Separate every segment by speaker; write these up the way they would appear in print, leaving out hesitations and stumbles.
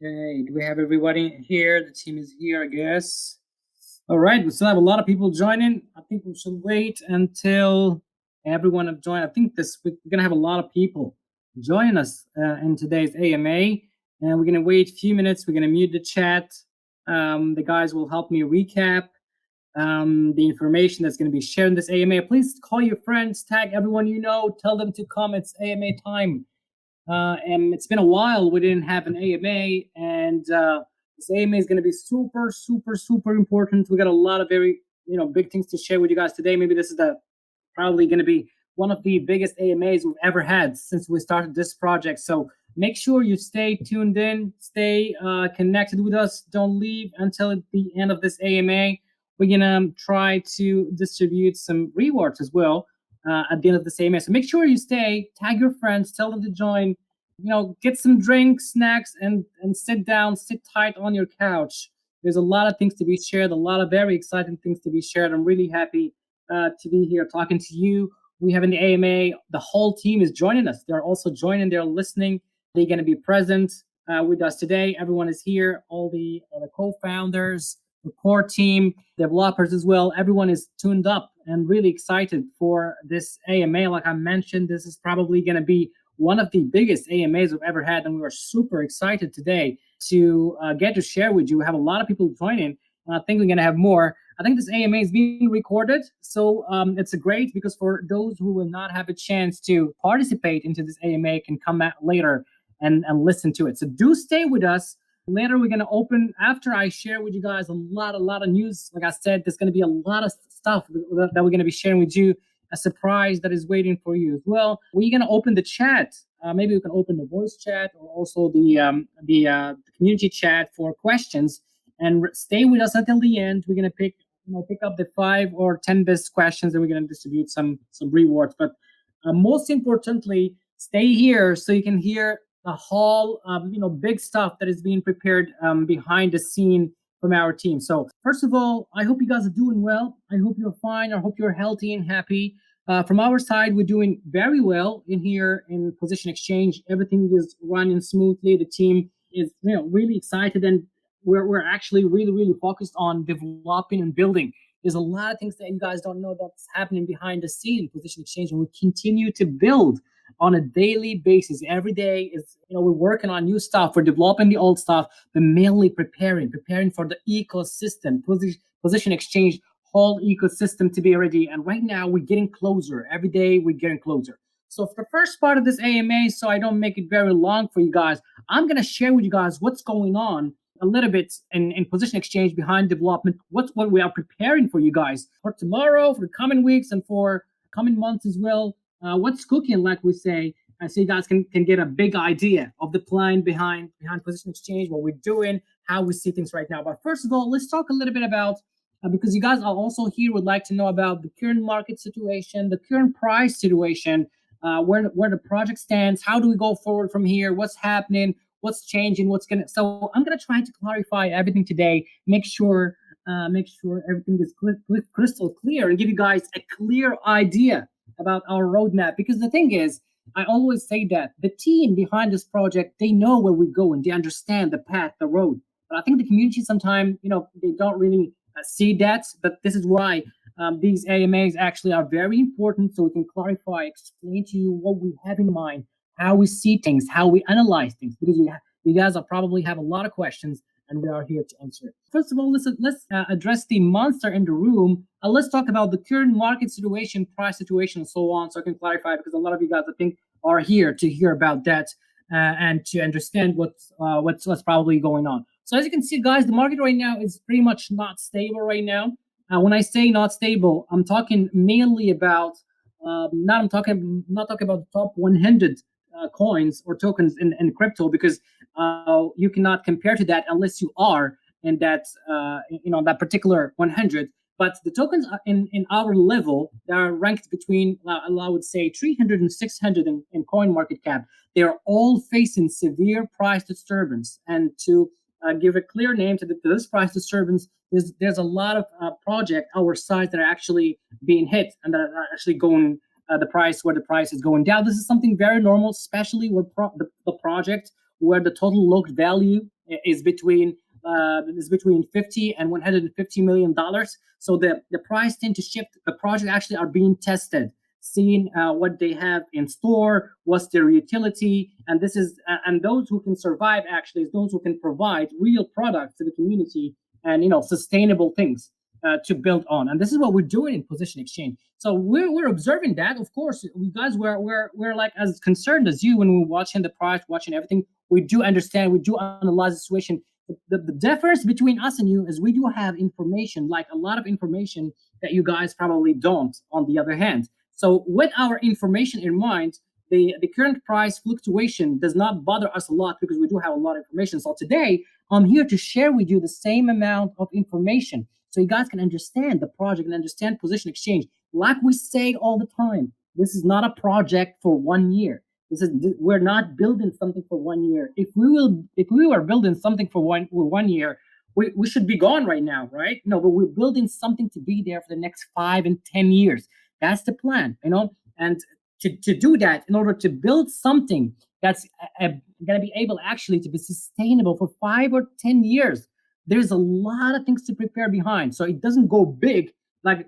Speaker 1: Okay, do we have everybody here? The team is here, I guess. All right, we still have a lot of people joining. I think we should wait until everyone have joined. I think this we're gonna have a lot of people join us in today's AMA, and we're gonna wait a few minutes. We're gonna mute the chat. The guys will help me recap the information that's going to be shared in this AMA. Please call your friends, tag everyone you know, tell them to come. It's AMA time. And it's been a while we didn't have an AMA, and this AMA is going to be super, super, super important. We got a lot of very, big things to share with you guys today. Maybe this is probably going to be one of the biggest AMAs we've ever had since we started this project. So make sure you stay tuned in, stay connected with us. Don't leave until the end of this AMA. We're going to try to distribute some rewards as well at the end of the AMA. So make sure you stay, tag your friends, tell them to join, get some drinks, snacks, and sit down, sit tight on your couch. There's a lot of things to be shared, a lot of very exciting things to be shared. I'm really happy to be here talking to you. We have in the AMA, the whole team is joining us. They're also joining, they're listening. They're going to be present with us today. Everyone is here, all the co-founders, the core team, developers as well. Everyone is tuned up and really excited for this AMA. Like I mentioned, this is probably going to be one of the biggest AMAs we've ever had, and we are super excited today to get to share with you. We have a lot of people joining, and I think we're going to have more. I think this AMA is being recorded, so it's great because for those who will not have a chance to participate into this AMA can come back later and listen to it. So do stay with us. Later, we're going to open, after I share with you guys a lot of news. Like I said, there's going to be a lot of stuff that we're going to be sharing with you, a surprise that is waiting for you as well. We're going to open the chat. Maybe we can open the voice chat or also the community chat for questions, and stay with us until the end. We're going to pick up the 5 or 10 best questions, and we're going to distribute some rewards. But most importantly, stay here so you can hear the whole big stuff that is being prepared behind the scene from our team. So first of all, I hope you guys are doing well. I hope you're fine. I hope you're healthy and happy. From our side, we're doing very well in here in Position Exchange. Everything is running smoothly. The team is really excited, and we're actually really focused on developing and building. There's a lot of things that you guys don't know that's happening behind the scene in Position Exchange, and we continue to build on a daily basis. Every day is, we're working on new stuff. We're developing the old stuff, but mainly preparing for the ecosystem, Position Exchange whole ecosystem to be ready. And right now we're getting closer. Every day we're getting closer. So for the first part of this AMA, so I don't make it very long for you guys, I'm going to share with you guys what's going on a little bit in Position Exchange behind development, what we are preparing for you guys for tomorrow, for the coming weeks, and for coming months as well. What's cooking, like we say, so you guys can get a big idea of the plan behind Position Exchange, what we're doing, how we see things right now. But first of all, let's talk a little bit about, because you guys are also here would like to know about the current market situation, the current price situation, where the project stands, how do we go forward from here, what's happening, what's changing, so I'm going to try to clarify everything today, make sure everything is crystal clear, and give you guys a clear idea about our roadmap. Because the thing is, I always say that the team behind this project, they know where we're going, they understand the path, the road. But I think the community sometimes, they don't really see that. But this is why these AMAs actually are very important, so we can clarify, explain to you what we have in mind, how we see things, how we analyze things, because you guys probably have a lot of questions, and we are here to answer it. First of all, let's address the monster in the room. Let's talk about the current market situation, price situation, and so on, so I can clarify, because a lot of you guys, I think, are here to hear about that and to understand what's probably going on. So as you can see, guys, the market right now is pretty much not stable right now. When I say not stable, I'm talking mainly about not talking about the top 100 coins or tokens in crypto, because you cannot compare to that unless you are in that that particular 100. But the tokens in our level, they are ranked between I would say 300 and 600 in coin market cap. They are all facing severe price disturbance, and to give a clear name to this price disturbance, there's a lot of projects our size that are actually being hit, and that are actually going the price is going down. This is something very normal, especially with the project where the total locked value is between 50 and 150 million dollars. So the price tend to shift. The projects actually are being tested, seeing what they have in store, what's their utility, and this is and those who can survive actually is those who can provide real products to the community and sustainable things to build on. And this is what we're doing in Position Exchange. So we're observing that. Of course, we guys we're like as concerned as you when we're watching the price, watching everything. We do understand, we do analyze the situation. The difference between us and you is we do have information, like a lot of information that you guys probably don't, on the other hand. So with our information in mind, the current price fluctuation does not bother us a lot because we do have a lot of information. So today, I'm here to share with you the same amount of information so you guys can understand the project and understand Position Exchange. Like we say all the time, this is not a project for 1 year. We're not building something for 1 year. If we were building something for one year, we should be gone right now, right? No, but we're building something to be there for the next 5 and 10 years. That's the plan, and to do that, in order to build something that's going to be able actually to be sustainable for 5 or 10 years, there's a lot of things to prepare behind. So it doesn't go big like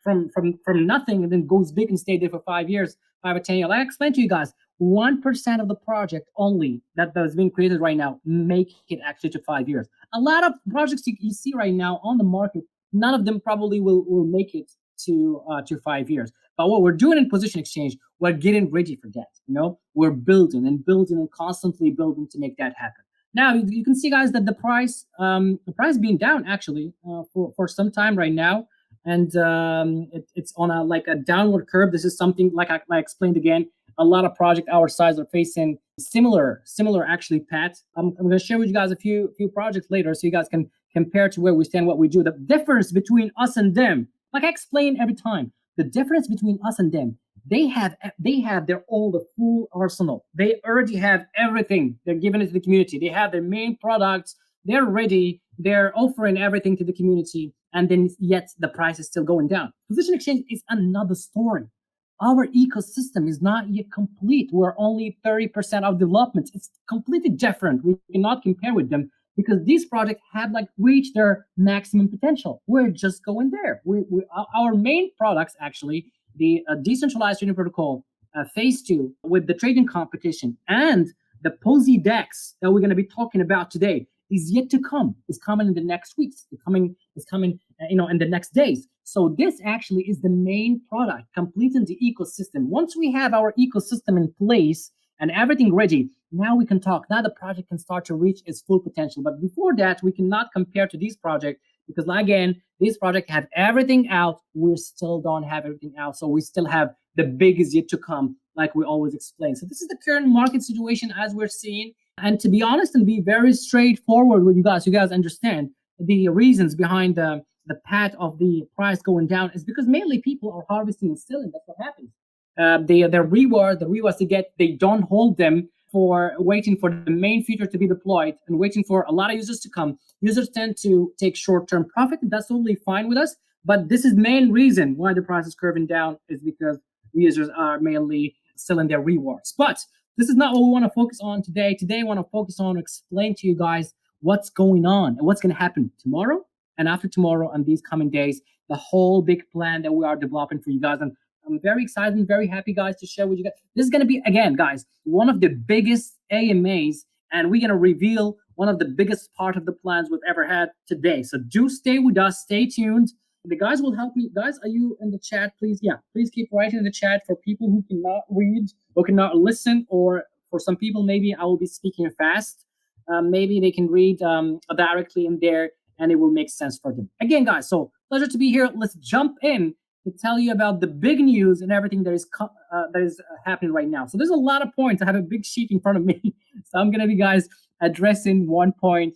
Speaker 1: from nothing and then goes big and stay there for 5 years, 5 or 10 years. Like I explained to you guys, 1% of the project only that is being created right now make it actually to 5 years. A lot of projects you see right now on the market, none of them probably will make it to 5 years. But what we're doing in Position Exchange, we're getting ready for that. We're building and constantly building to make that happen. Now you can see, guys, that the price being down actually for some time right now, and it's on a downward curve. This is something like I explained again. A lot of projects our size are facing similar actually paths. I'm going to share with you guys a few projects later so you guys can compare to where we stand, what we do. The difference between us and them, like I explain every time, the difference between us and them, they have their the full arsenal. They already have everything. They're giving it to the community. They have their main products. They're ready. They're offering everything to the community, and then yet the price is still going down. Position Exchange is another story. Our ecosystem is not yet complete. We're only 30% of development. It's completely different. We cannot compare with them because these projects have reached their maximum potential. We're just going there. Our main products, actually, the decentralized trading protocol phase 2 with the trading competition and the POSI DEX that we're going to be talking about today is yet to come. It's coming in the next weeks. It's coming in the next days. So this actually is the main product, completing the ecosystem. Once we have our ecosystem in place and everything ready, now we can talk. Now the project can start to reach its full potential. But before that, we cannot compare to these projects because, again, these projects have everything out. We still don't have everything out. So we still have the big is yet to come, like we always explain. So this is the current market situation as we're seeing. And to be honest and be very straightforward with you guys understand the reasons behind the path of the price going down is because mainly people are harvesting and selling. That's what happens. The rewards they get, they don't hold them for waiting for the main feature to be deployed and waiting for a lot of users to come. Users tend to take short-term profit, and that's totally fine with us. But this is the main reason why the price is curving down is because users are mainly selling their rewards. But this is not what we want to focus on today. Today, I want to focus on explain to you guys what's going on and what's going to happen tomorrow and after tomorrow and these coming days, the whole big plan that we are developing for you guys. And I'm very excited and very happy, guys, to share with you guys. This is going to be, again, guys, one of the biggest AMAs, and we're going to reveal one of the biggest part of the plans we've ever had today. So do stay with us. Stay tuned. The guys will help me. Guys, are you in the chat, please? Yeah, please keep writing in the chat for people who cannot read or cannot listen, or for some people, maybe I will be speaking fast. Maybe they can read directly in there, and it will make sense for them. Again, guys, so pleasure to be here. Let's jump in to tell you about the big news and everything that is happening right now. So there's a lot of points. I have a big sheet in front of me, so I'm going to be, guys, addressing one point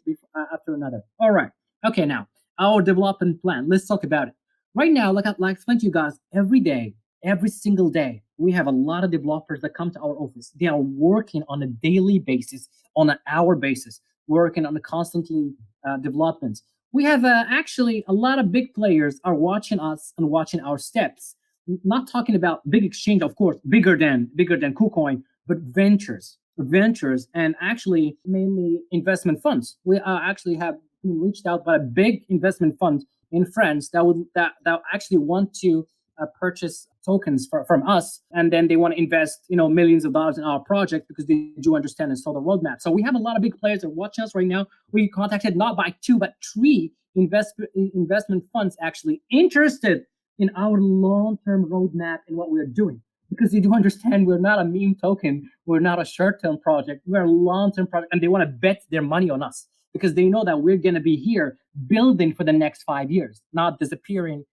Speaker 1: after another. All right. Okay, now, our development plan. Let's talk about it. Right now, like I explained to you guys, every day, every single day, we have a lot of developers that come to our office. They are working on a daily basis, on an hour basis, working on a constantly development. We have actually a lot of big players are watching us and watching our steps. Not talking about big exchange, of course, bigger than KuCoin, but ventures. ventures and actually mainly investment funds. We actually have been reached out by a big investment fund in France that actually want to purchase tokens from us, and then they want to invest millions of dollars in our project because they do understand and saw the roadmap. So we have a lot of big players that are watching us right now. We contacted not by 2 but 3 investment funds actually interested in our long-term roadmap and what we're doing, because they do understand we're not a meme token, we're not a short-term project, we're a long-term project, and they want to bet their money on us because they know that we're going to be here building for the next 5 years, not disappearing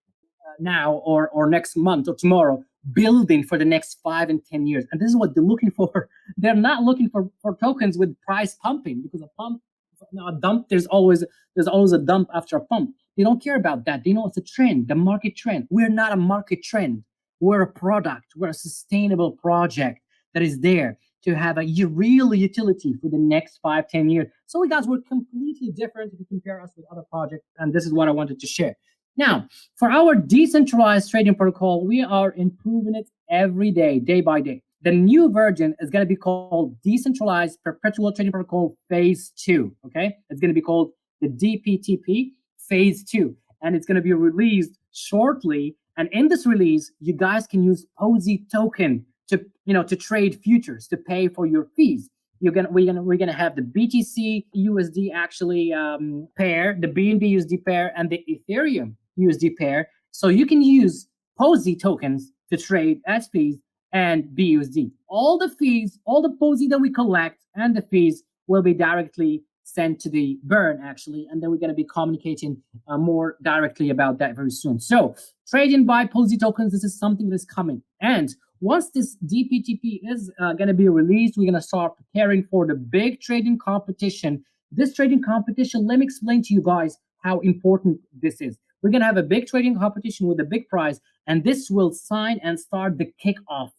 Speaker 1: now or next month or tomorrow, building for the next 5 and 10 years. And this is what they're looking for. They're not looking for tokens with price pumping, because a dump, there's always a dump after a pump. They don't care about that. They know it's a trend, the market trend. We're not a market trend. We're a product. We're a sustainable project that is there to have a real utility for the next 5, 10 years. So guys, we're completely different if you compare us with other projects. And this is what I wanted to share. Now, for our decentralized trading protocol, we are improving it every day, day by day. The new version is going to be called Decentralized Perpetual Trading Protocol Phase 2, okay? It's going to be called the DPTP Phase 2, and it's going to be released shortly. And in this release, you guys can use POSI token to trade futures, to pay for your fees. We're gonna have the BTC USD actually pair, the BNB USD pair, and the Ethereum USD pair. So you can use POSI tokens to trade SPs and BUSD. All the fees, all the POSI that we collect and the fees will be directly sent to the burn actually, and then we're going to be communicating more directly about that very soon. So trading by POSI tokens, this is something that is coming. And once this DPTP is going to be released, we're going to start preparing for the big trading competition. This trading competition, let me explain to you guys how important this is. We're going to have a big trading competition with a big prize, and this will sign and start the kickoff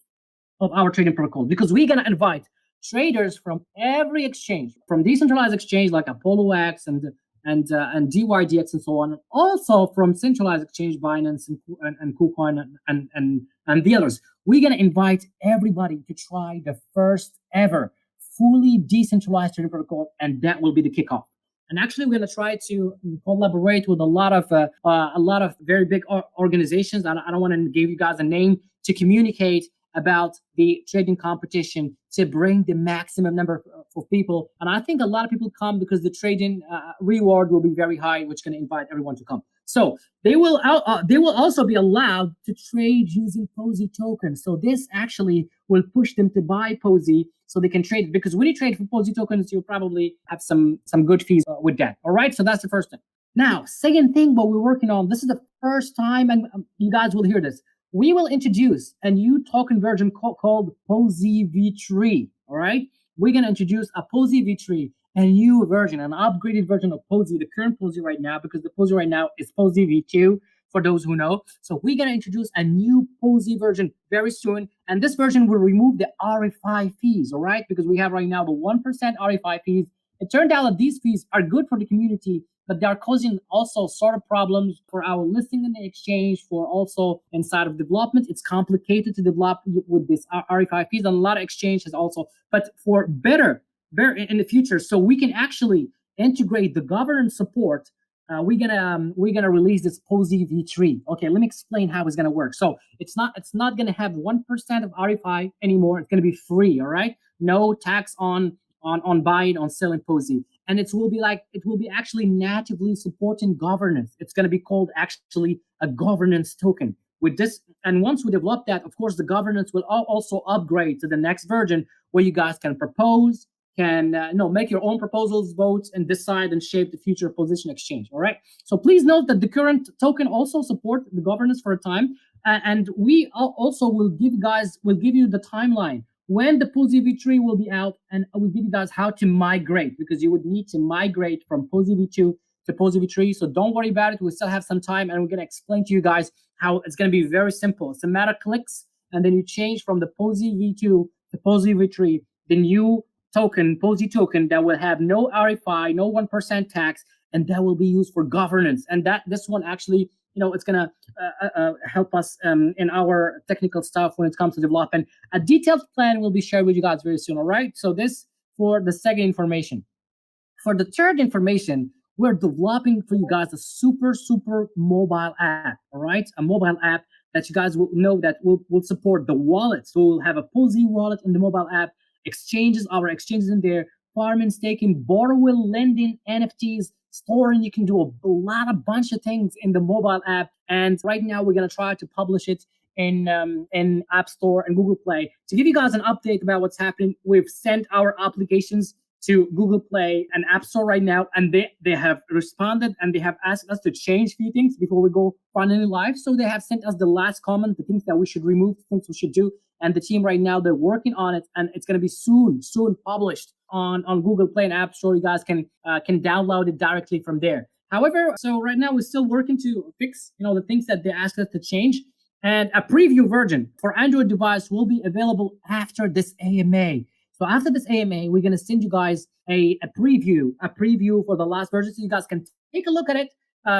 Speaker 1: of our trading protocol, because we're going to invite traders from every exchange, from decentralized exchange like Apollo X and DYDX and so on, and also from centralized exchange, Binance and KuCoin and the others. We're going to invite everybody to try the first ever fully decentralized trading protocol, and that will be the kickoff. And actually, we're going to try to collaborate with a lot of very big organizations. I don't want to give you guys a name, to communicate about the trading competition, to bring the maximum number of people. And I think a lot of people come because the trading reward will be very high, which can invite everyone to come. So they will also be allowed to trade using POSI tokens. So this actually will push them to buy POSI so they can trade, because when you trade for POSI tokens, you'll probably have some good fees with that. All right, so that's the first thing. Now, second thing, what we're working on, this is the first time, and you guys will hear this, we will introduce a new token version called POSI V3, all right? We're going to introduce a POSI V3, a new version, an upgraded version of POSI, the current POSI right now, because the POSI right now is POSI V2, for those who know. So we're going to introduce a new POSI version very soon, and this version will remove the RFI fees, all right? Because we have right now the 1% RFI fees. It turned out that these fees are good for the community, but they are causing also sort of problems for our listing in the exchange, for also inside of development. It's complicated to develop with this RFI fees, and a lot of exchanges also. But for better in the future, so we can actually integrate the governance support, we're gonna release this POSI V3. Okay, let me explain how it's gonna work. So it's not gonna have 1% of RFI anymore. It's gonna be free. All right, no tax on buying, on selling POSI. And it will be actually natively supporting governance. It's going to be called actually a governance token with this. And once we develop that, of course, the governance will also upgrade to the next version, where you guys can propose, can make your own proposals, votes, and decide and shape the future position exchange. All right. So please note that the current token also support the governance for a time, and we also will give you the timeline when the POSI V3 will be out, and I will give you guys how to migrate, because you would need to migrate from POSI V2 to POSI V3. So don't worry about it. We still have some time, and we're going to explain to you guys how it's going to be very simple. It's a matter of clicks, and then you change from the POSI V2 to POSI V3, the new token, POSI token, that will have no RFI, no 1% tax, and that will be used for governance. And this one actually it's gonna help us in our technical stuff when it comes to development. A detailed plan will be shared with you guys very soon. All right. So this for the second information. For the third information, we're developing for you guys a super mobile app. All right, a mobile app that you guys will know that will support the wallet. So we'll have a POSI wallet in the mobile app, our exchanges in there, farming, staking, borrowing, lending, NFTs, storing. You can do a bunch of things in the mobile app. And right now we're gonna try to publish it in App Store and Google Play. To give you guys an update about what's happening, we've sent our applications to Google Play and App Store right now, and they have responded and they have asked us to change a few things before we go finally live. So they have sent us the last comment, the things that we should remove, the things we should do, and the team right now, they're working on it, and it's going to be soon published on Google Play and App Store. You guys can download it directly from there. However, so right now we're still working to fix the things that they asked us to change, and a preview version for Android device will be available after this AMA. So after this AMA, we're going to send you guys a preview for the last version, so you guys can take a look at it,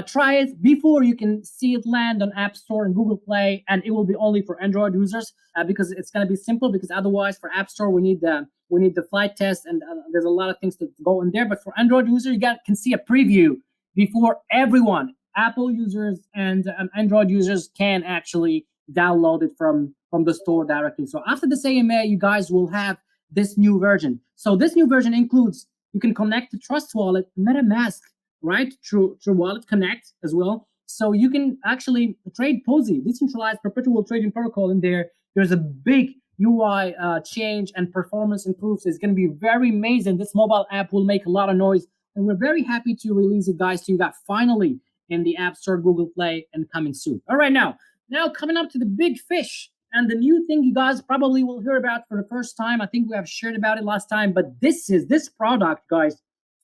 Speaker 1: try it before you can see it land on App Store and Google Play, and it will be only for Android users because it's going to be simple. Because otherwise, for App Store, we need the flight test, and there's a lot of things to go in there. But for Android users, can see a preview before everyone, Apple users and Android users, can actually download it from the store directly. So after this AMA, you guys will have this new version. So this new version includes, you can connect to Trust Wallet, MetaMask, right? True Wallet Connect as well. So you can actually trade POSI, decentralized perpetual trading protocol in there. There's a big UI change and performance improves. It's going to be very amazing. This mobile app will make a lot of noise, and we're very happy to release it, guys, to you guys finally in the App Store, Google Play, and coming soon. All right, now coming up to the big fish. And the new thing you guys probably will hear about for the first time. I think we have shared about it last time, but this product, guys,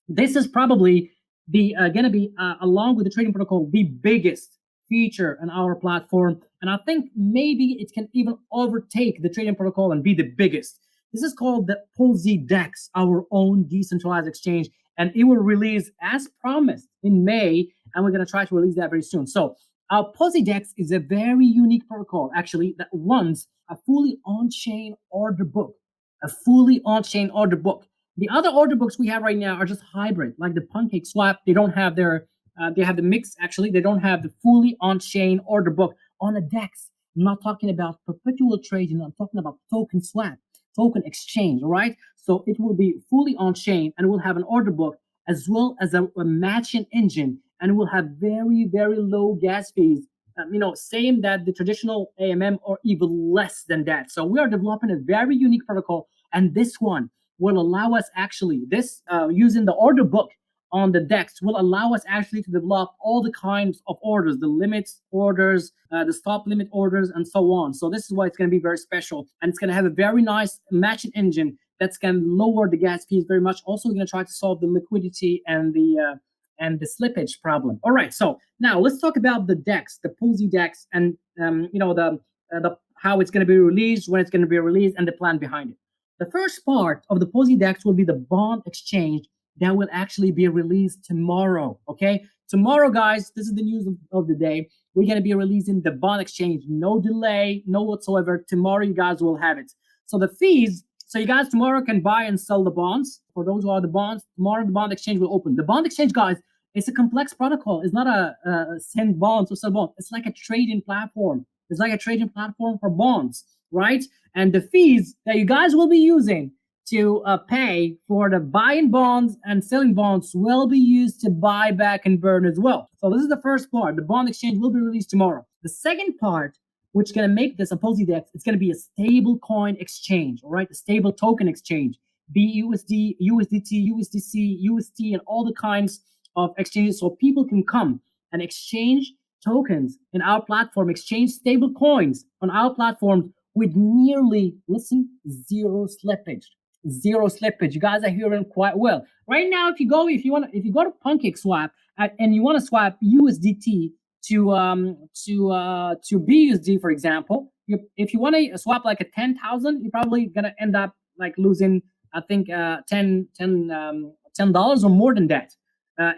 Speaker 1: this is probably going to be, along with the trading protocol, the biggest feature on our platform. And I think maybe it can even overtake the trading protocol and be the biggest. This is called the POSI DEX, our own decentralized exchange. And it will release as promised in May. And we're going to try to release that very soon. So our POSI DEX is a very unique protocol, actually, that runs a fully on-chain order book. The other order books we have right now are just hybrid, like the Pancake Swap. They don't have they have the mix, actually. They don't have the fully on-chain order book on a DEX. I'm not talking about perpetual trading. I'm talking about token swap, token exchange, all right? So it will be fully on-chain, and we'll have an order book as well as a matching engine, and we'll have very low gas fees, same that the traditional AMM, or even less than that. So we are developing a very unique protocol, and this one will allow us actually, using the order book on the DEX will allow us actually to develop all the kinds of orders, the limits orders, the stop limit orders, and so on. So this is why it's going to be very special, and it's going to have a very nice matching engine that's going to lower the gas fees very much. Also, we're going to try to solve the liquidity and the slippage problem. All right, so now let's talk about the DEX, the POSI DEX, and the how it's going to be released, when it's going to be released, and the plan behind it. The first part of the POSI DEX will be the bond exchange that will actually be released tomorrow. Okay, tomorrow, guys, this is the news of the day. We're going to be releasing the bond exchange, no delay, no whatsoever. Tomorrow, you guys will have it. So the fees. So you guys tomorrow can buy and sell the bonds. For those who are the bonds, tomorrow the bond exchange will open. The bond exchange, guys, it's a complex protocol. It's not a send bonds or sell bonds. It's like a trading platform. It's like a trading platform for bonds, right? And the fees that you guys will be using to pay for the buying bonds and selling bonds will be used to buy back and burn as well. So this is the first part. The bond exchange will be released tomorrow. The second part, which is going to make this a POSI DEX, it's going to be a stable coin exchange, all right? A stable token exchange, BUSD, USDT, USDC, UST, and all the kinds of exchanges. So people can come and exchange tokens in our platform, exchange stable coins on our platform with nearly, listen, zero slippage. You guys are hearing quite well. Right now, if you go to Pancake Swap and you want to swap USDT to BUSD, for example, if you want to swap like a 10,000, you're probably gonna end up like losing, I think, $10 or more than that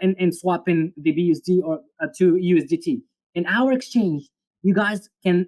Speaker 1: in swapping the BUSD or to USDT. in our exchange, you guys can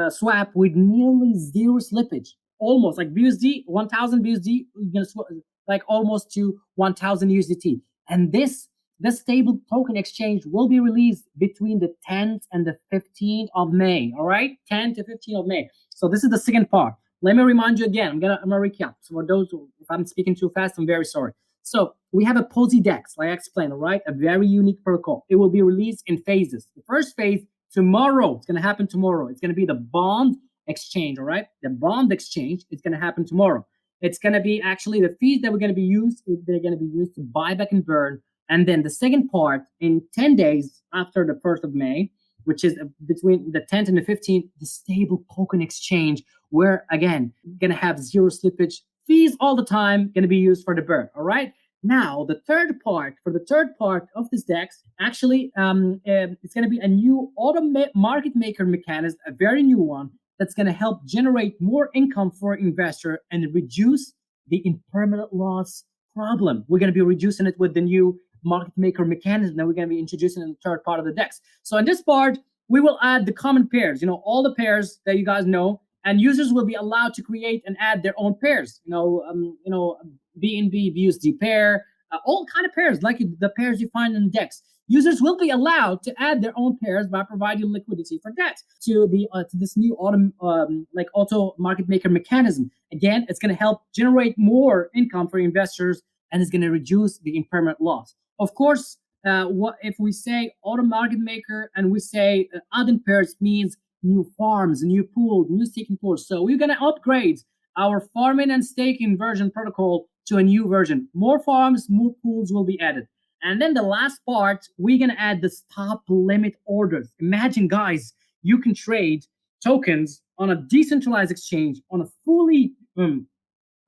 Speaker 1: swap with nearly zero slippage, almost like BUSD 1000 BUSD, you're gonna swap like almost to 1000 USDT. And this stable token exchange will be released between the 10th and the 15th of May. All right, 10th to 15th of May. So this is the second part. Let me remind you again. I'm gonna recap. So for those who, if I'm speaking too fast, I'm very sorry. So we have a POSI DEX, like I explained, all right, a very unique protocol. It will be released in phases. The first phase tomorrow. It's gonna happen tomorrow. It's gonna be the bond exchange, all right? The bond exchange is gonna happen tomorrow. It's gonna be actually the fees that we're gonna be used. They're gonna be used to buy back and burn. And then the second part, in 10 days after the 1st of May, which is between the 10th and the 15th, the stable token exchange, where again, gonna have zero slippage, fees all the time, gonna be used for the burn. All right. Now, the third part, for the third part of this DEX, actually, it's gonna be a new market maker mechanism, a very new one that's gonna help generate more income for investor and reduce the impermanent loss problem. We're gonna be reducing it with the new market maker mechanism that we're going to be introducing in the third part of the DEX. So in this part, we will add the common pairs, all the pairs that you guys know, and users will be allowed to create and add their own pairs, BNB, BUSD pair, all kind of pairs, like the pairs you find in the DEX. Users will be allowed to add their own pairs by providing liquidity for that to this new auto market maker mechanism. Again, it's going to help generate more income for investors, and it's going to reduce the impermanent loss. Of course, what if we say auto market maker and we say add-in pairs means new farms, new pools, new staking pools. So we're going to upgrade our farming and staking version protocol to a new version. More farms, more pools will be added. And then the last part, we're going to add the stop limit orders. Imagine, guys, you can trade tokens on a decentralized exchange on a fully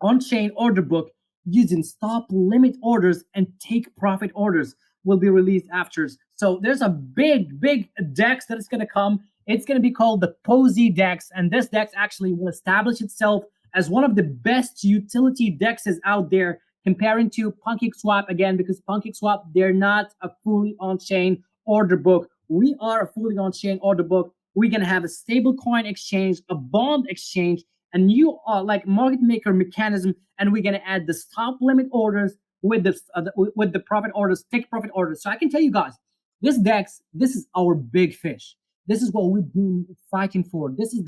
Speaker 1: on-chain order book using stop limit orders, and take profit orders will be released after. So there's a big DEX that is going to come. It's going to be called the POSI DEX, and this DEX actually will establish itself as one of the best utility DEXs out there, comparing to PancakeSwap, again, because PancakeSwap, they're not a fully on-chain order book. We are a fully on-chain order book. We're going to have a stable coin exchange, a bond exchange, a new market maker mechanism, and we're going to add the stop limit orders with the profit orders, take profit orders. So I can tell you guys, this DEX, this is our big fish. This is what we've been fighting for. This is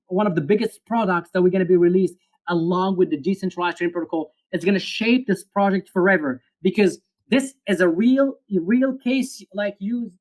Speaker 1: one of the biggest products that we're going to be released along with the decentralized trading protocol. It's going to shape this project forever, because this is a real case use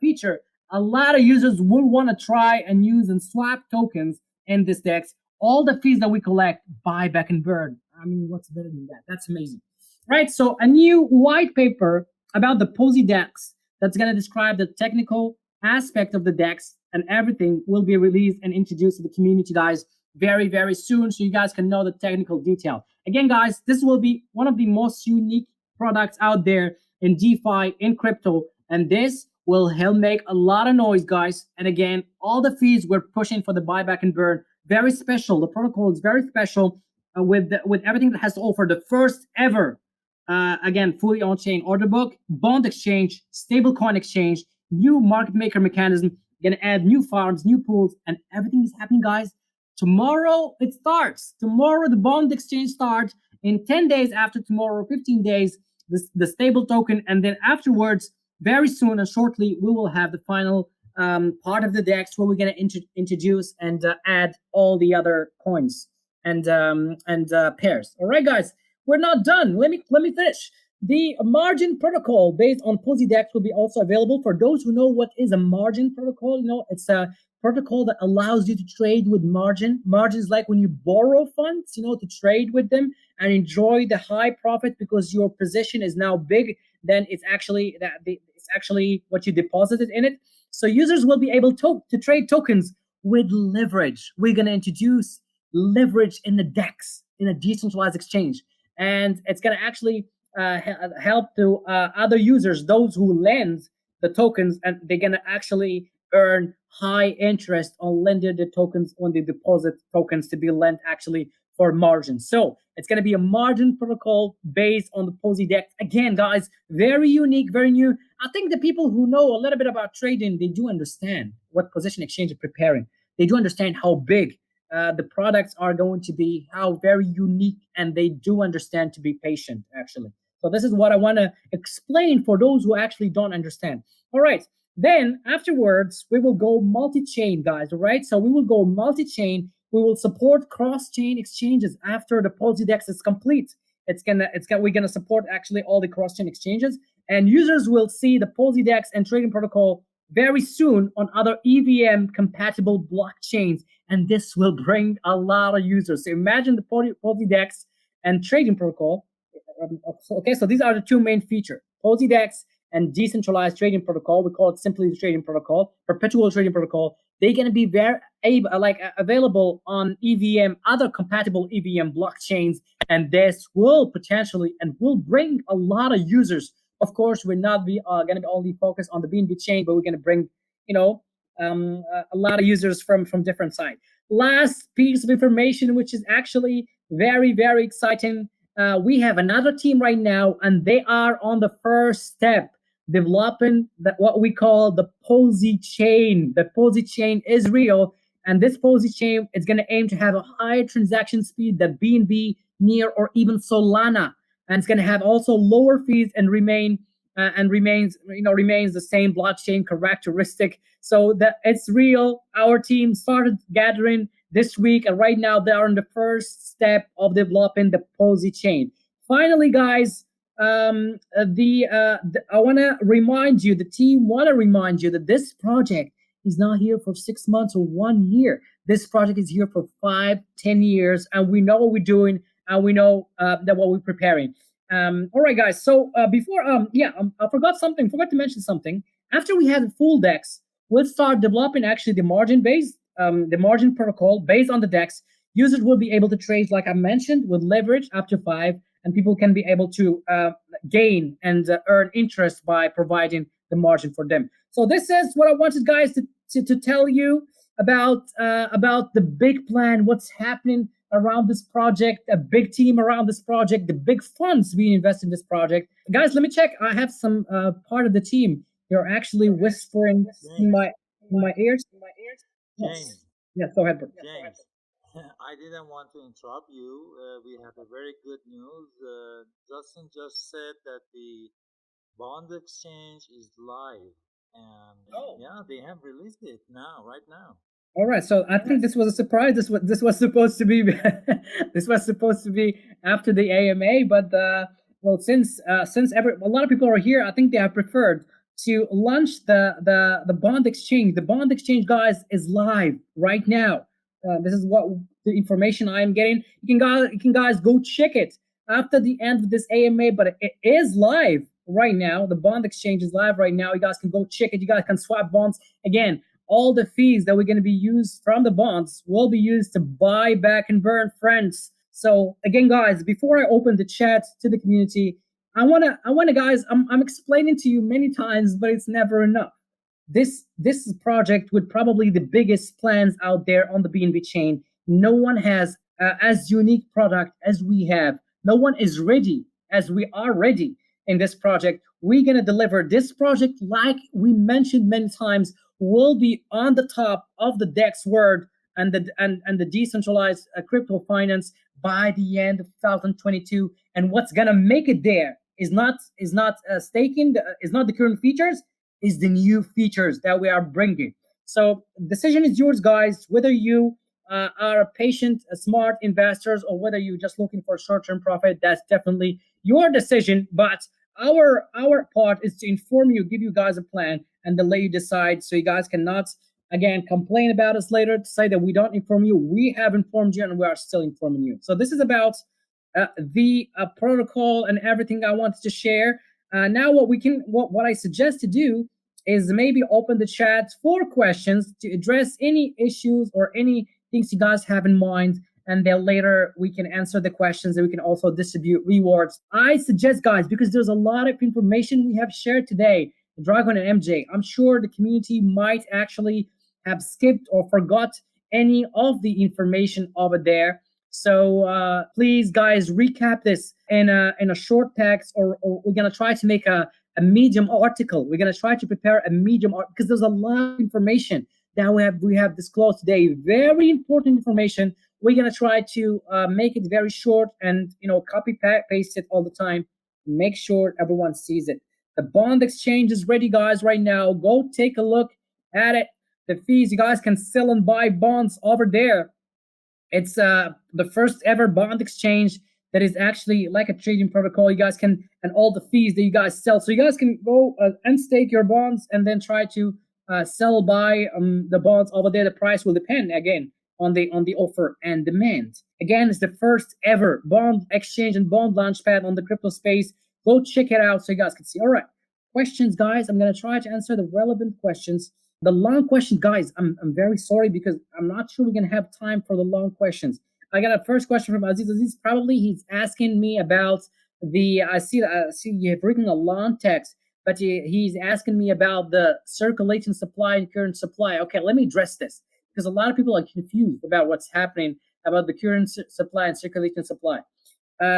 Speaker 1: feature. A lot of users will want to try and use and swap tokens in this DEX. All the fees that we collect, buy back and burn. I mean, what's better than that? That's amazing, right? So a new white paper about the POSI DEX that's going to describe the technical aspect of the DEX and everything will be released and introduced to the community, guys, very, very soon, so you guys can know the technical detail. Again, guys, this will be one of the most unique products out there in DeFi, in crypto, and this will help make a lot of noise, guys. And again, all the fees we're pushing for the buyback and burn, very special. The protocol is very special with everything that has to offer. The first ever, again, fully on-chain order book, bond exchange, stable coin exchange, new market maker mechanism, gonna add new farms, new pools, and everything is happening, guys. Tomorrow it starts. Tomorrow the bond exchange starts. In 10 days after tomorrow, 15 days, the stable token, and then afterwards, very soon and shortly, we will have the final part of the DEX where we're going to introduce and add all the other coins and pairs. All right, guys, we're not done. Let me finish. The margin protocol based on POSI DEX will be also available for those who know what is a margin protocol. It's a protocol that allows you to trade with margin. Margin is like when you borrow funds, to trade with them and enjoy the high profit because your position is now big. Then it's actually what you deposited in it. So users will be able to trade tokens with leverage. We're going to introduce leverage in the DEX, in a decentralized exchange, and it's going to actually help to other users, those who lend the tokens, and they're going to actually earn high interest on lending the tokens when they deposit tokens to be lent actually for margin. So it's going to be a margin protocol based on the POSI DEX. Again, guys, very unique, very new. I think the people who know a little bit about trading, they do understand what position exchange is preparing. They do understand how big the products are going to be, how very unique, and they do understand to be patient, actually. So this is what I want to explain for those who actually don't understand. All right. Then afterwards, we will go multi-chain, guys. All right. So we will go multi-chain. We will support cross-chain exchanges after the POSI DEX is complete. We're gonna support actually all the cross-chain exchanges, and users will see the POSI DEX and trading protocol very soon on other EVM compatible blockchains, and this will bring a lot of users. So imagine the POSI DEX and trading protocol. Okay, so these are the two main features: POSI DEX and decentralized trading protocol. We call it simply the trading protocol, perpetual trading protocol. They're going to be available on EVM, other compatible EVM blockchains, and this will potentially and will bring a lot of users. Of course, we're not going to be only focused on the BNB chain, but we're going to bring, a lot of users from different sides. Last piece of information, which is actually very, very exciting. We have another team right now, and they are on the first step developing what we call the POSI chain. The POSI chain is real, and this POSI chain is going to aim to have a higher transaction speed than BNB, Near, or even Solana, and it's going to have also lower fees and remains the same blockchain characteristic. So that it's real. Our team started gathering this week, and right now they are in the first step of developing the POSI chain. Finally, guys, I want to remind you, the team want to remind you that this project is not here for 6 months or 1 year. This project is here for 5, 10 years, and we know what we're doing, and we know that what we're preparing. All right, guys. So before, I forgot to mention something. After we have the full DEX, we'll start developing actually the margin protocol based on the DEX. Users will be able to trade, like I mentioned, with leverage up to 5, and people can be able to gain and earn interest by providing the margin for them. So this is what I wanted, guys, to tell you about the big plan, what's happening around this project, a big team around this project, the big funds being invested in this project. Guys, let me check. I have some part of the team. They're actually whispering in my ears.
Speaker 2: James.
Speaker 1: Yes, go ahead, bro.
Speaker 2: James, I didn't want to interrupt you. We have a very good news. Justin just said that the bond exchange is live, and yeah, they have released it right now.
Speaker 1: All right, so I think this was a surprise. This was supposed to be this was supposed to be after the AMA, but since a lot of people are here, I think they have preferred to launch the bond exchange. The bond exchange, guys, is live right now. This is what the information I am getting. You can guys go check it after the end of this AMA, but it is live right now. The bond exchange is live right now. You guys can go check it. You guys can swap bonds. Again, all the fees that we're going to be used from the bonds will be used to buy back and burn friends. So again, guys, before I open the chat to the community, I wanna guys, I'm explaining to you many times, but it's never enough. This project with probably the biggest plans out there on the BNB chain. No one has as unique product as we have. No one is ready as we are ready in this project. We're gonna deliver this project, like we mentioned many times, will be on the top of the DEX world and the decentralized crypto finance by the end of 2022. And what's gonna make it there is not staking, is not the current features, is the new features that we are bringing. So decision is yours, guys. Whether you are patient, smart investors, or whether you're just looking for short-term profit, that's definitely your decision. But our part is to inform you, give you guys a plan, and then let you decide, so you guys cannot again complain about us later to say that we don't inform you. We have informed you, and we are still informing you. So this is about the protocol and everything I wanted to share. Now what I suggest to do is maybe open the chat for questions to address any issues or any things you guys have in mind, and then later we can answer the questions, and we can also distribute rewards. I suggest, guys, because there's a lot of information we have shared today, Dragon and MJ, I'm sure the community might actually have skipped or forgot any of the information over there. So please, guys, recap this in a short text, or we're gonna try to make a a medium article. We're gonna try to prepare a medium article because there's a lot of information that we have disclosed today. Very important information. We're gonna try to make it very short and copy paste it all the time. Make sure everyone sees it. The bond exchange is ready, guys, right now. Go take a look at it. The fees, you guys can sell and buy bonds over there. It's the first ever bond exchange that is actually like a trading protocol. You guys can, and all the fees that you guys sell. So you guys can go and stake your bonds and then try to sell, buy the bonds over there. The price will depend again on the offer and demand. Again, it's the first ever bond exchange and bond launchpad on the crypto space. Go check it out so you guys can see. All right, questions, guys. I'm gonna try to answer the relevant questions. The long question, guys, I'm very sorry because I'm not sure we're gonna have time for the long questions. I got a first question from Aziz. Aziz, probably he's asking me about the. I see you have written a long text, but he's asking me about the circulating supply and current supply. Okay, let me address this because a lot of people are confused about what's happening about the current supply and circulating supply.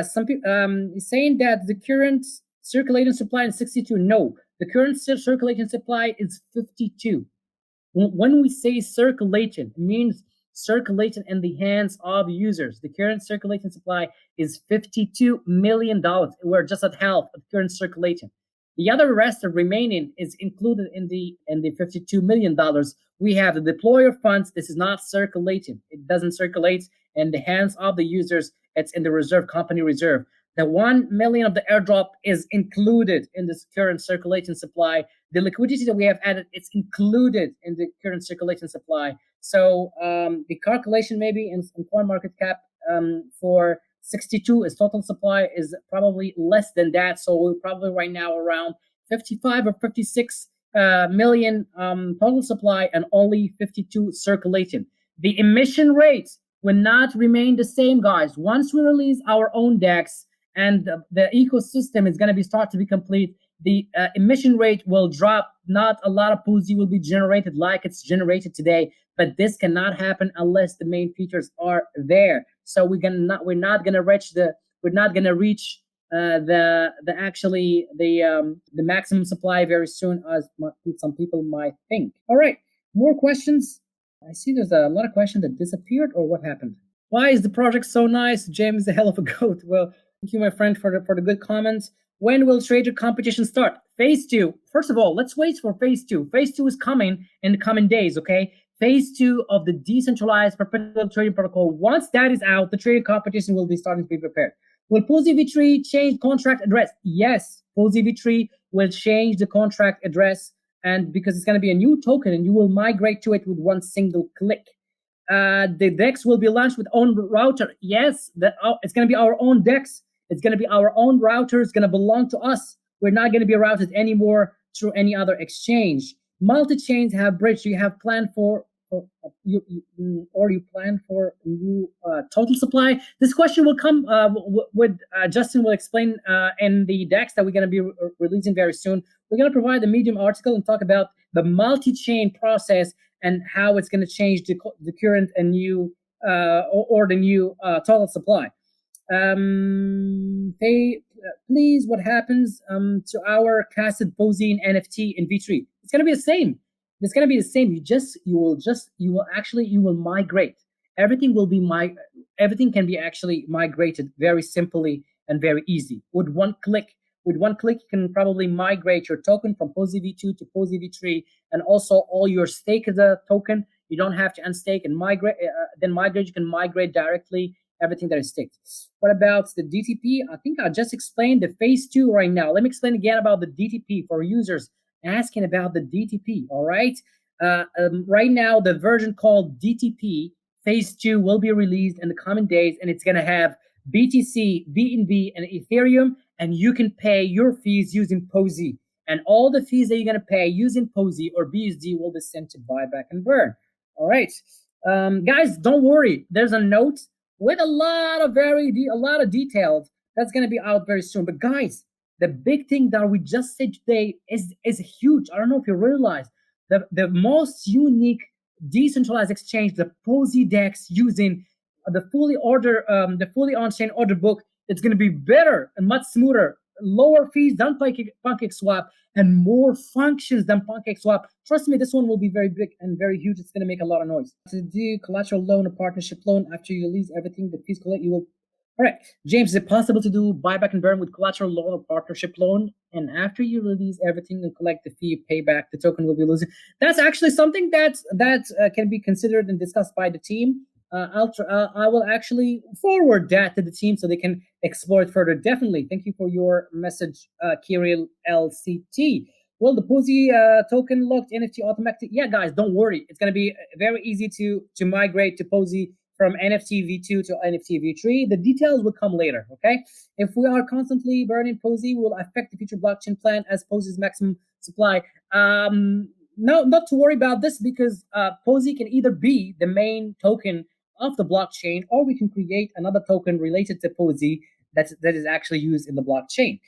Speaker 1: Some people saying that the current circulating supply is 62. No, the current circulating supply is 52. When we say circulating, it means circulating in the hands of users. The current circulating supply is $52 million. We're just at half of current circulating. The other rest of remaining is included in the $52 million. We have the deployer funds. This is not circulating. It doesn't circulate in the hands of the users. It's in the reserve, company reserve. The 1 million of the airdrop is included in this current circulating supply. The liquidity that we have added, it's included in the current circulating supply. So the calculation maybe in CoinMarketCap for 62 is total supply is probably less than that. So we're probably right now around 55 or 56 million total supply and only 52 circulating. The emission rate will not remain the same, guys. Once we release our own DEX and the ecosystem is going to be start to be complete, the emission rate will drop. Not a lot of POSI will be generated like it's generated today, but this cannot happen unless the main features are there. So we're not going to reach the maximum supply very soon, as some people might think. All right, more questions. I see there's a lot of questions that disappeared, or what happened? Why is the project so nice? James is a hell of a goat. Well, thank you, my friend, for the good comments. When will trader competition start? Phase 2. First of all, let's wait for phase 2. Phase 2 is coming in the coming days, okay? Phase 2 of the decentralized perpetual trading protocol. Once that is out, the trading competition will be starting to be prepared. Will POSI v3 change contract address? Yes, POSI v3 will change the contract address, and because it's going to be a new token and you will migrate to it with one single click. The DEX will be launched with own router. Yes, it's going to be our own DEX. It's going to be our own router. It's going to belong to us. We're not going to be routed anymore through any other exchange. Multi-chains have bridged. You have planned for you plan for new total supply. This question will come with Justin will explain in the DEX that we're going to be releasing very soon. We're going to provide a Medium article and talk about the multi-chain process and how it's going to change the current and new or the new total supply. Please, what happens to our casted POSI NFT in V3? It's going to be the same. It's going to be the same. You will migrate. Everything can be actually migrated very simply and very easy with one click. With one click, you can probably migrate your token from POSI v2 to POSI v3, and also all your stake of the token. You don't have to unstake and migrate. You can migrate directly everything that is staked. What about the DTP? I think I just explained the phase 2 right now. Let me explain again about the DTP for users asking about the DTP. All right. Right now, the version called DTP phase 2 will be released in the coming days, and it's going to have BTC, BNB, and Ethereum, and you can pay your fees using POSI. And all the fees that you're going to pay using POSI or BUSD will be sent to buyback and burn. All right. Guys, don't worry. There's a note with a lot of details that's going to be out very soon. But guys, the big thing that we just said today is huge. I don't know if you realize the most unique decentralized exchange, the POSI DEX, using the fully on-chain order book. It's going to be better and much smoother lower fees than PancakeSwap and more functions than PancakeSwap. Trust me, this one will be very big and very huge. It's going to make a lot of noise. To do collateral loan or partnership loan, after you release everything, the fees collect, you will. All right, James, is it possible to do buyback and burn with collateral loan or partnership loan? And after you release everything and collect the fee, pay back, the token will be losing. That's actually something that can be considered and discussed by the team. I will actually forward that to the team so they can explore it further. Definitely. Thank you for your message, Kirill LCT. Well, the POSI token locked NFT automatic. Yeah, guys, don't worry. It's going to be very easy to migrate to POSI from NFT v2 to NFT v3. The details will come later, okay? If we are constantly burning POSI, will affect the future blockchain plan as POSI's maximum supply. No, not to worry about this, because POSI can either be the main token of the blockchain, or we can create another token related to POSI that is actually used in the blockchain.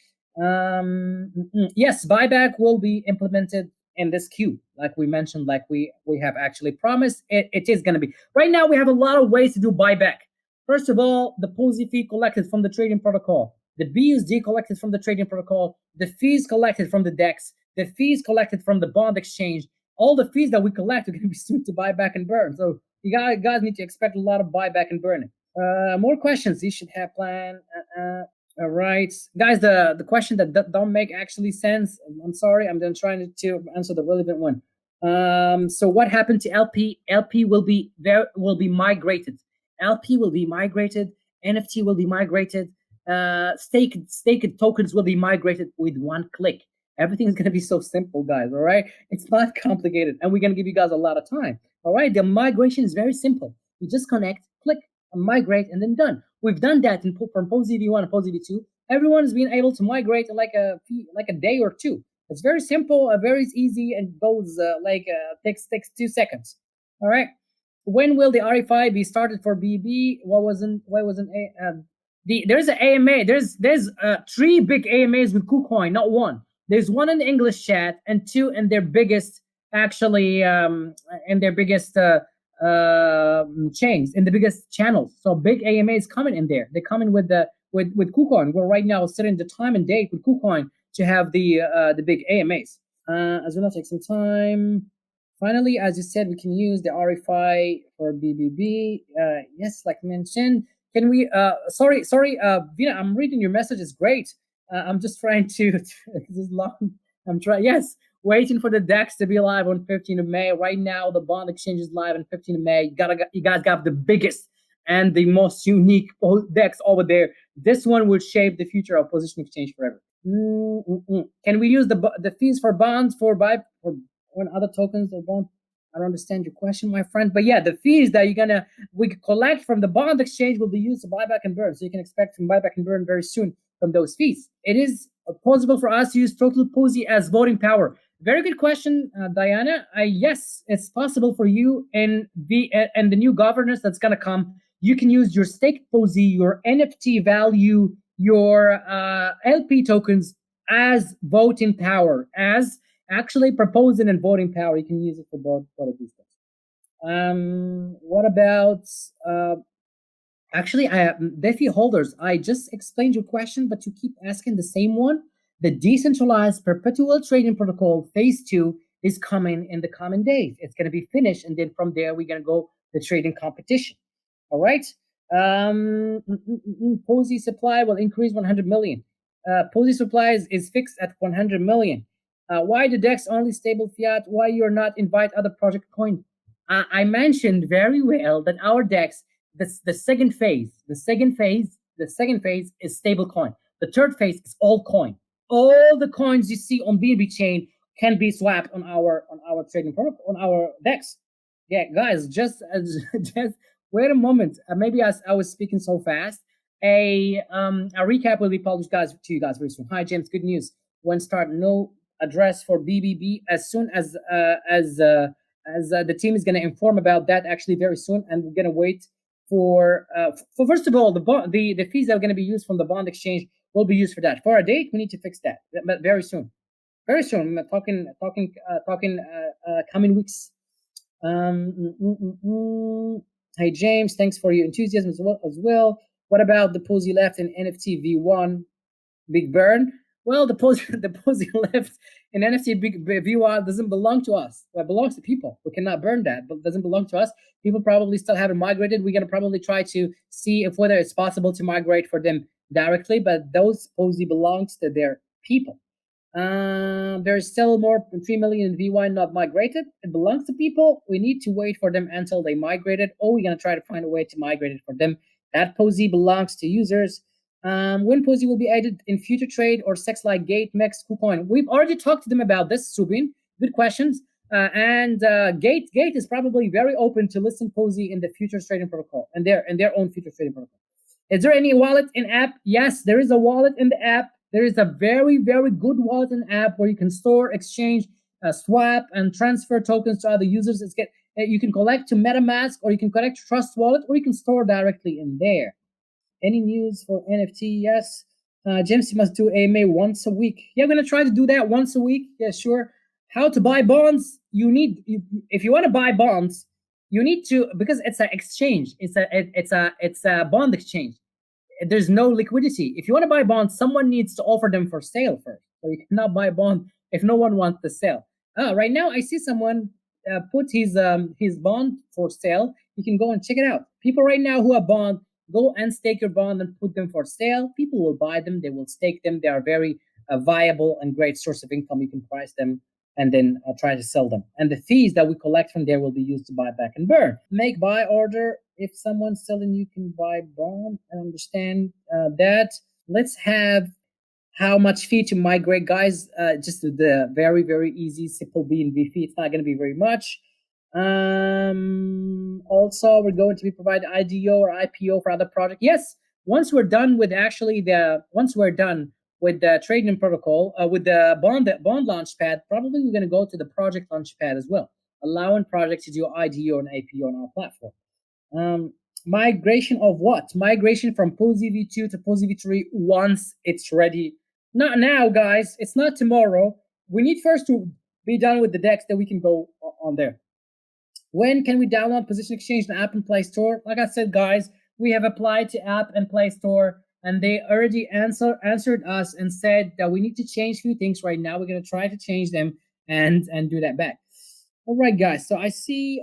Speaker 1: Yes, buyback will be implemented in this queue, like we mentioned, like we have actually promised. It is going to be. Right now, we have a lot of ways to do buyback. First of all, the POSI fee collected from the trading protocol, the BUSD collected from the trading protocol, the fees collected from the DEX, the fees collected from the bond exchange. All the fees that we collect are going to be sent to buyback and burn. So you guys need to expect a lot of buyback and burning. More questions. You should have plan. All right, guys. The question that don't make actually sense. I'm sorry. I'm then trying to answer the relevant one. So what happened to LP? LP will be migrated. LP will be migrated. NFT will be migrated. Staked tokens will be migrated with one click. Everything is going to be so simple, guys. All right, it's not complicated, and we're going to give you guys a lot of time. All right, the migration is very simple. You just connect, click, and migrate, and then done. We've done that from POSI v1 and POSI v2. Everyone has been able to migrate in like a day or two. It's very simple, very easy, and goes takes 2 seconds. All right. When will the RFI be started for BB? There's an AMA. There's 3 big AMAs with KuCoin, not one. There's one in the English chat and 2 in their biggest, actually, in their biggest chains, in the biggest channels. So big AMAs coming in there. They're coming with KuCoin. We're right now setting the time and date with KuCoin to have the big AMAs. As well, take some time. Finally, as you said, we can use the RFI for BBB. Yes, like mentioned. Can we? Sorry, Vina. I'm reading your message. It's great. I'm just trying to. This is long. I'm trying. Yes, waiting for the DEX to be live on 15th of May. Right now, the bond exchange is live on 15th of May. You guys got the biggest and the most unique DEX over there. This one will shape the future of position exchange forever. Can we use the fees for bonds for when other tokens or bonds? I don't understand your question, my friend. But yeah, the fees that we collect from the bond exchange will be used to buyback and burn. So you can expect from buyback and burn very soon from those fees. It is possible for us to use total POSI as voting power. Very good question, Diana. Yes, it's possible for you in the new governance that's going to come. You can use your staked POSI, your NFT value, your LP tokens as voting power, as actually proposing and voting power. You can use it for both of these things. What about actually, DeFi holders? I just explained your question, but you keep asking the same one. The decentralized perpetual trading protocol phase 2 is coming in the coming days. It's going to be finished, and then from there we're going to go the trading competition. All right. POSI supply will increase 100 million. POSI supply is fixed at 100 million. Why the DEX only stable fiat? Why you're not invite other project coin? I mentioned very well that our DEX, the second phase is stable coin. The third phase is all coin. All the coins you see on BNB chain can be swapped on our trading protocol, on our DEX. Yeah, guys, just wait a moment. Maybe I was speaking so fast. A recap will be published, guys, to you guys very soon. Hi, James. Good news. When start no address for BBB as soon as the team is going to inform about that actually very soon, and we're going to wait for first of all the fees that are going to be used from the bond exchange will be used for that. For a date, we need to fix that, but very soon. I'm talking coming weeks. Hey James, thanks for your enthusiasm as well. What about the POSI left in NFT V1 big burn? Well, the POSI the POSI left in NFT VY doesn't belong to us. It belongs to people. We cannot burn that, but it doesn't belong to us. People probably still haven't migrated. We're gonna probably try to see if whether it's possible to migrate for them directly, but those POSI belongs to their people. There's still more than 3 million in VY not migrated. It belongs to people. We need to wait for them until they migrated, or we're gonna try to find a way to migrate it for them. That POSI belongs to users. When POSI will be added in future trade or sex like Gate, Mex, KuCoin? We've already talked to them about this, Subin. Good questions. And Gate is probably very open to listen POSI in the futures trading protocol and their own futures trading protocol. Is there any wallet in app? Yes, there is a wallet in the app. There is a very, very good wallet in app where you can store, exchange, swap, and transfer tokens to other users. You can collect to MetaMask, or you can connect to Trust Wallet, or you can store directly in there. Any news for NFT? Yes. James, you must do AMA once a week. Yeah, I'm gonna try to do that once a week. Yeah, sure. How to buy bonds? If you want to buy bonds, you need to, because it's an exchange. It's a bond exchange. There's no liquidity. If you want to buy bonds, someone needs to offer them for sale first. So you cannot buy a bond if no one wants to sell. Right now I see someone put his bond for sale. You can go and check it out. People right now who have bond, go and stake your bond and put them for sale. People will buy them. They will stake them. They are very viable and great source of income. You can price them and then try to sell them. And the fees that we collect from there will be used to buy back and burn. Make buy order. If someone's selling, you can buy bond. I understand that. Let's have how much fee to migrate, guys. Just the very, very easy, simple BNB fee. It's not going to be very much. Also, we're going to be providing IDO or IPO for other projects. Yes, once we're done with the trading protocol, with the bond launch pad, probably we're going to go to the project launch pad as well, allowing projects to do IDO and IPO on our platform. Migration of what? Migration from POSI V2 to POSI V3 once it's ready. Not now, guys. It's not tomorrow. We need first to be done with the DEX that we can go on there. When can we download Position Exchange in App and Play Store? Like I said, guys, we have applied to App and Play Store, and they already answered us and said that we need to change a few things right now. We're going to try to change them and do that back. All right, guys. So I see.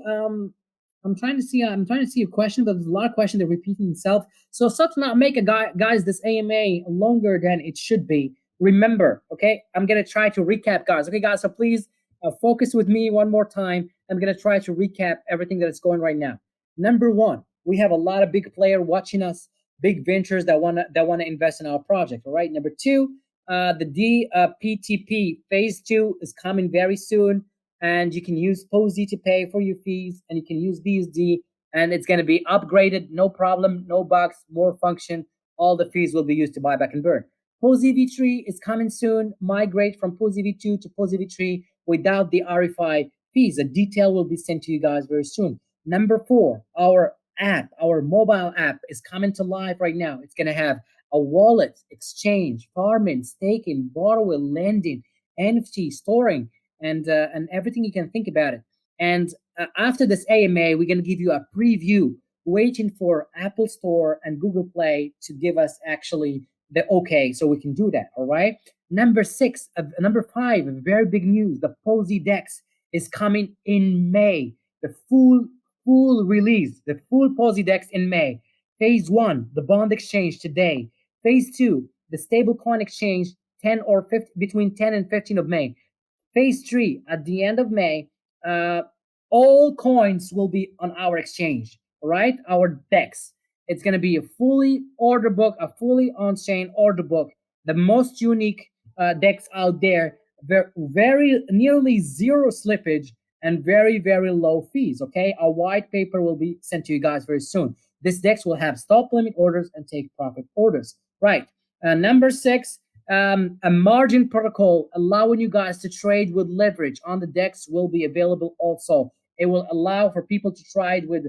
Speaker 1: I'm trying to see a question, but there's a lot of questions that are repeating themselves. So to not make guys this AMA longer than it should be. Remember, okay? I'm gonna try to recap, guys. Okay, guys. So please focus with me one more time. I'm gonna try to recap everything that is going right now. Number one, we have a lot of big players watching us, big ventures that wanna invest in our project. All right. Number two, the DPTP phase 2 is coming very soon. And you can use POSI to pay for your fees, and you can use BSD, and it's going to be upgraded, no problem, no bugs, more function. All the fees will be used to buy back and burn. POSI V3 is coming soon. Migrate from POSI V2 to POSI V3 without the RFI fees. A detail will be sent to you guys very soon. Number 4, our app, our mobile app is coming to life right now. It's going to have a wallet, exchange, farming, staking, borrowing, lending, NFT, storing, and everything you can think about it. And after this AMA, we're going to give you a preview, waiting for Apple Store and Google Play to give us actually the okay, so we can do that. All right. Number 5, very big news. The POSI DEX is coming in May. The full release, the full POSI DEX in May. Phase 1, the bond exchange today. Phase 2, the stablecoin exchange, between 10 and 15 of May. Phase 3, at the end of May, all coins will be on our exchange, right? Our DEX. It's going to be a fully order book, a fully on-chain order book, the most unique DEX out there, very nearly zero slippage and very, very low fees, okay? A white paper will be sent to you guys very soon. This DEX will have stop limit orders and take profit orders, right? Number 6, a margin protocol allowing you guys to trade with leverage on the DEX will be available also. It will allow for people to trade with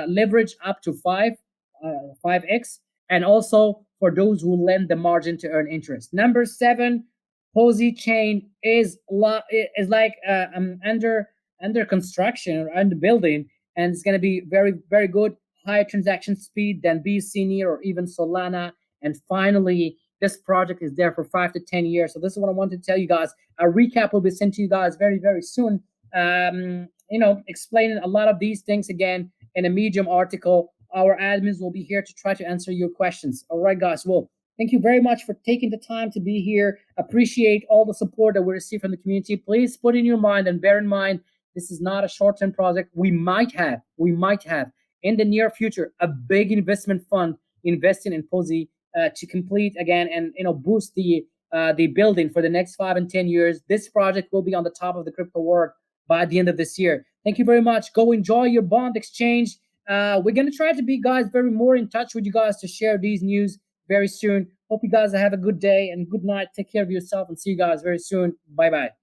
Speaker 1: leverage up to 5x, and also for those who lend the margin to earn interest. Number 7, POSI chain is like under construction or under building, and it's going to be very, very good, higher transaction speed than BC or even Solana. And finally, This project is there for 5 to 10 years. So this is what I wanted to tell you guys. A recap will be sent to you guys very, very soon. Explaining a lot of these things again in a Medium article. Our admins will be here to try to answer your questions. All right, guys. Well, thank you very much for taking the time to be here. Appreciate all the support that we receive from the community. Please put in your mind and bear in mind, this is not a short-term project. We might have in the near future a big investment fund investing in POSI to complete again and boost the building for the next 5 and 10 years. This project will be on the top of the crypto world by the end of this year. Thank you very much. Go enjoy your bond exchange. We're going to try to be, guys, very more in touch with you guys to share these news very soon. Hope you guys have a good day and good night. Take care of yourself and see you guys very soon. Bye-bye.